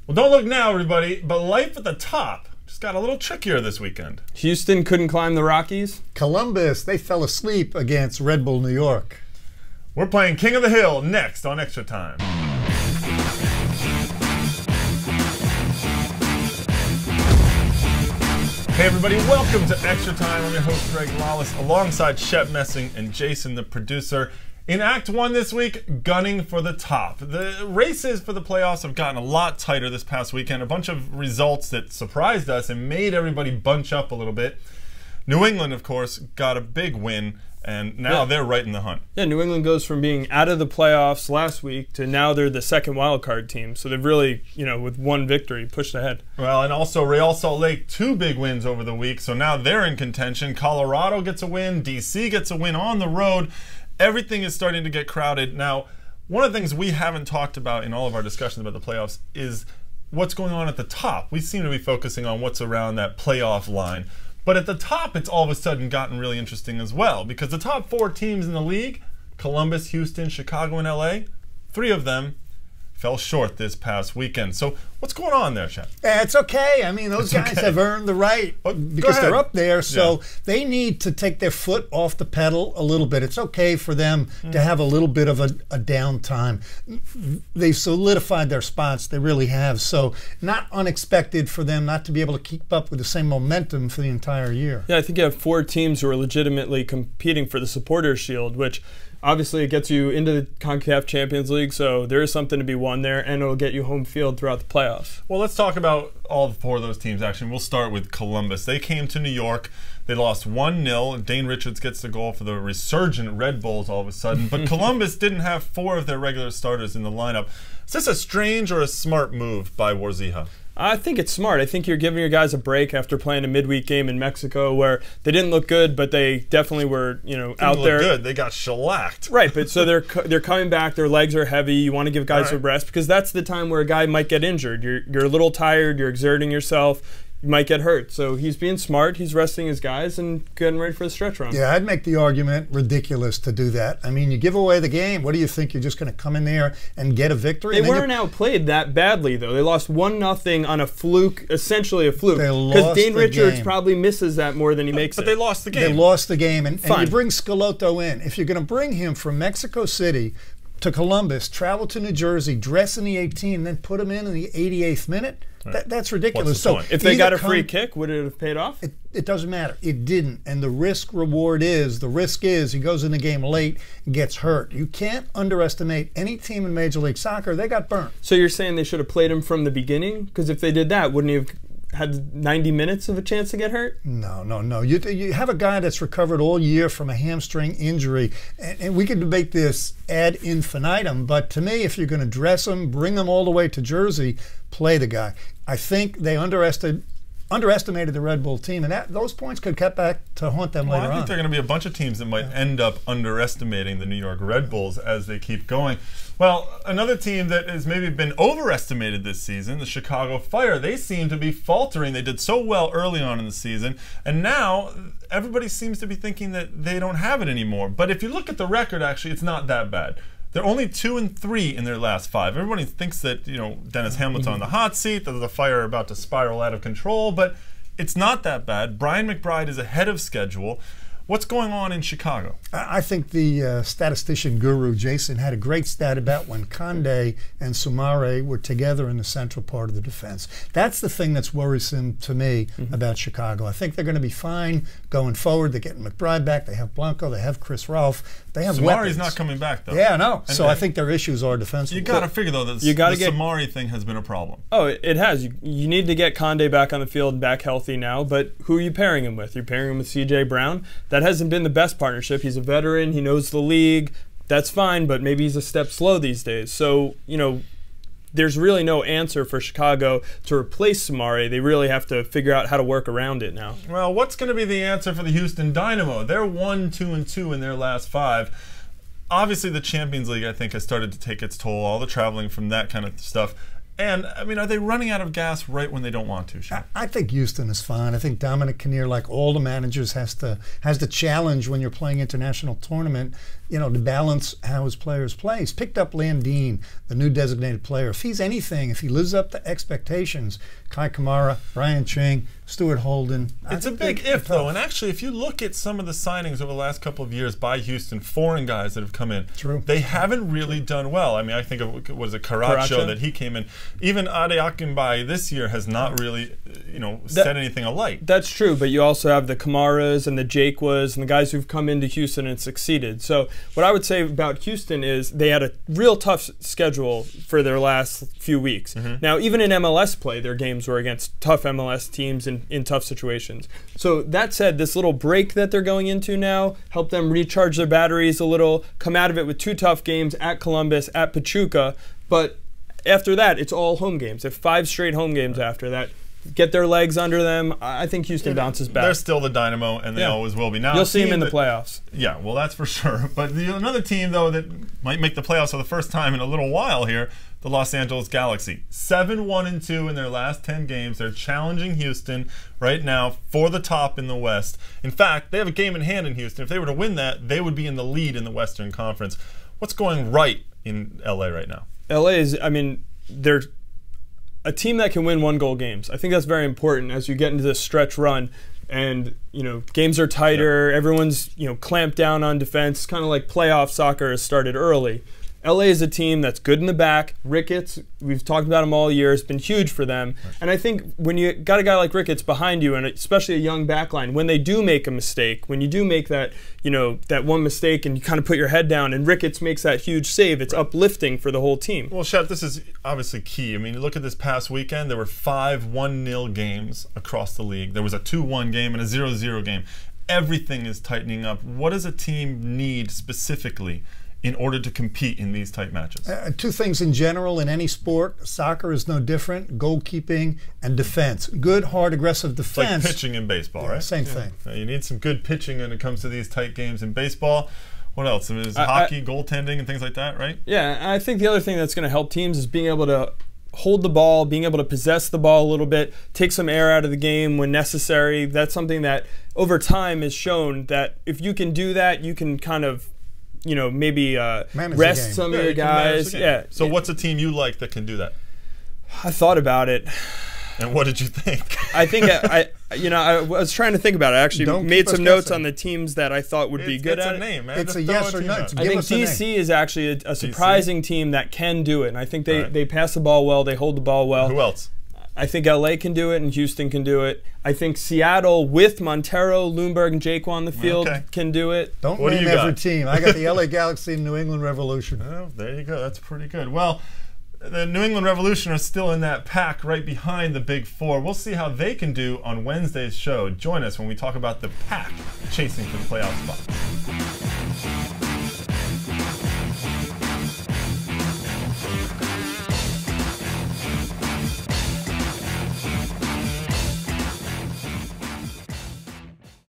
Well, don't look now, everybody, but life at the top just got a little trickier this weekend. Houston couldn't climb the Rockies. Columbus, they fell asleep against Red Bull New York. We're playing King of the Hill next on Extra Time. Hey everybody, welcome to Extra Time. I'm your host Greg Lawless alongside Shep Messing and Jason the producer. In Act 1 this week, gunning for the top. The races for the playoffs have gotten a lot tighter this past weekend. A bunch of results that surprised us and made everybody bunch up a little bit. New England, of course, got a big win, and now they're right in the hunt. Yeah, New England goes from being out of the playoffs last week to now they're the second wild card team. So they've really, with one victory, pushed ahead. Well, and also Real Salt Lake, 2 big wins over the week, so now they're in contention. Colorado gets a win, DC gets a win on the road. Everything is starting to get crowded. Now, one of the things we haven't talked about in all of our discussions about the playoffs is what's going on at the top. We seem to be focusing on what's around that playoff line. But at the top, it's all of a sudden gotten really interesting as well, because the top 4 teams in the league, Columbus, Houston, Chicago, and LA, 3 of them fell short this past weekend. So what's going on there, Shep? It's okay. I mean, those guys have earned the right because they're up there, so they need to take their foot off the pedal a little bit. It's okay for them to have a little bit of a downtime. They've solidified their spots. They really have. So not unexpected for them not to be able to keep up with the same momentum for the entire year. Yeah, I think you have 4 teams who are legitimately competing for the Supporters' Shield, which obviously it gets you into the CONCACAF Champions League, so there is something to be won there, and it'll get you home field throughout the playoffs. Well, let's talk about all 4 of those teams, actually. We'll start with Columbus. They came to New York. They lost 1-0. Dane Richards gets the goal for the resurgent Red Bulls all of a sudden, but Columbus didn't have 4 of their regular starters in the lineup. Is this a strange or a smart move by Warzija? I think it's smart. I think you're giving your guys a break after playing a midweek game in Mexico where they didn't look good, but they definitely were, out there. Good. They got shellacked. Right, but so they're coming back. Their legs are heavy. You want to give guys a rest because that's the time where a guy might get injured. You're a little tired. You're exerting yourself. You might get hurt. So he's being smart. He's resting his guys and getting ready for the stretch run. Yeah, I'd make the argument ridiculous to do that. I mean, you give away the game. What do you think? You're just going to come in there and get a victory? They weren't outplayed that badly, though. They lost 1-0 on a fluke, essentially a fluke. Because Dane Richards probably misses that more than he makes it. But they lost the game. They lost the game. And you bring Schelotto in. If you're going to bring him from Mexico City to Columbus, travel to New Jersey, dress in the 18, and then put him in the 88th minute, that's ridiculous. So if they got a free kick, would it have paid off? It doesn't matter. It didn't. And the risk is he goes in the game late and gets hurt. You can't underestimate any team in Major League Soccer. They got burnt. So you're saying they should have played him from the beginning? Because if they did that, wouldn't he have had 90 minutes of a chance to get hurt? No. You have a guy that's recovered all year from a hamstring injury, and we could debate this ad infinitum, but to me, if you're going to dress him, bring him all the way to Jersey, play the guy. I think they underestimated the Red Bull team, and those points could cut back to haunt them later on. I think there are going to be a bunch of teams that might end up underestimating the New York Red Bulls as they keep going. Well, another team that has maybe been overestimated this season, the Chicago Fire, they seem to be faltering. They did so well early on in the season, and now everybody seems to be thinking that they don't have it anymore. But if you look at the record, actually, it's not that bad. They're only 2-3 in their last 5. Everybody thinks that Dennis Hamlin's on the hot seat, that the Fire are about to spiral out of control, but it's not that bad. Brian McBride is ahead of schedule. What's going on in Chicago? I think the statistician guru, Jason, had a great stat about when Conde and Soumare were together in the central part of the defense. That's the thing that's worrisome to me about Chicago. I think they're going to be fine going forward. They're getting McBride back. They have Blanco. They have Chris Rolfe. They have weapons. Soumare's not coming back, though. Yeah, no. So I think their issues are defensive. You got to figure, though, that the Soumare thing has been a problem. Oh, it has. You need to get Conde back on the field, back healthy now, but who are you pairing him with? You're pairing him with C.J. Brown. That hasn't been the best partnership. He's a veteran. He knows the league. That's fine, but maybe he's a step slow these days. So, there's really no answer for Chicago to replace Soumare. They really have to figure out how to work around it now. Well, what's going to be the answer for the Houston Dynamo? They're 1-2-2 in their last 5. Obviously, the Champions League, I think, has started to take its toll, all the traveling from that kind of stuff. And, I mean, are they running out of gas right when they don't want to, Shep? I think Houston is fine. I think Dominic Kinnear, like all the managers, has to challenge when you're playing international tournament, you know, to balance how his players play. He's picked up Landine, the new designated player. If he's anything, if he lives up to expectations, Kai Kamara, Brian Ching, Stuart Holden. It's a big if, though. And actually, if you look at some of the signings over the last couple of years by Houston, foreign guys that have come in, they haven't really done well. I mean, I think of, was it Karacho that he came in. Even Ade Akinbaye this year has not really, you know, set anything alight. That's true, but you also have the Kamaras and the Jakewas and the guys who've come into Houston and succeeded. So what I would say about Houston is they had a real tough schedule for their last few weeks. Now, even in MLS play, their games were against tough MLS teams in tough situations. So that said, this little break that they're going into now helped them recharge their batteries a little, come out of it with 2 tough games at Columbus, at Pachuca, but after that, it's all home games. They have 5 straight home games after that. Get their legs under them. I think Houston bounces back. They're still the dynamo, and they always will be. Now, you'll see them in the playoffs. Yeah, well, that's for sure. But another team, though, that might make the playoffs for the first time in a little while here, the Los Angeles Galaxy. 7-1-2 in their last 10 games. They're challenging Houston right now for the top in the West. In fact, they have a game in hand in Houston. If they were to win that, they would be in the lead in the Western Conference. What's going right in LA right now? LA is, I mean, they're a team that can win 1-goal games. I think that's very important as you get into this stretch run, and you know games are tighter. Everyone's clamped down on defense. Kind of like playoff soccer has started early. LA is a team that's good in the back. Ricketts, we've talked about him all year, has been huge for them. Right. And I think when you got a guy like Ricketts behind you, and especially a young backline, when they do make a mistake, when you do make that, that one mistake and you kind of put your head down and Ricketts makes that huge save, it's uplifting for the whole team. Well, Shep, this is obviously key. I mean, look at this past weekend. There were 5 1-0 games across the league. There was a 2-1 game and a 0-0 game. Everything is tightening up. What does a team need specifically in order to compete in these tight matches? 2 things in general in any sport. Soccer is no different. Goalkeeping and defense. Good, hard, aggressive defense. It's like pitching in baseball, right? Same thing. You need some good pitching when it comes to these tight games in baseball. What else? I mean, there's hockey, goaltending, and things like that, right? Yeah, I think the other thing that's going to help teams is being able to hold the ball, being able to possess the ball a little bit, take some air out of the game when necessary. That's something that over time has shown that if you can do that, you can kind of maybe rest some of your guys. Yeah. So what's a team you like that can do that? I thought about it. And what did you think? I think I was trying to think about it. I actually made some notes on the teams that I thought would be good at it. Name, man. It's a yes or no. I think DC is actually a surprising team that can do it. And I think they pass the ball well, they hold the ball well. Who else? I think LA can do it and Houston can do it. I think Seattle with Montero, Lundberg, and Jake on the field can do it. Don't name every team. I got the LA Galaxy and New England Revolution. Oh, there you go. That's pretty good. Well, the New England Revolution are still in that pack right behind the Big Four. We'll see how they can do on Wednesday's show. Join us when we talk about the pack chasing for the playoff spot.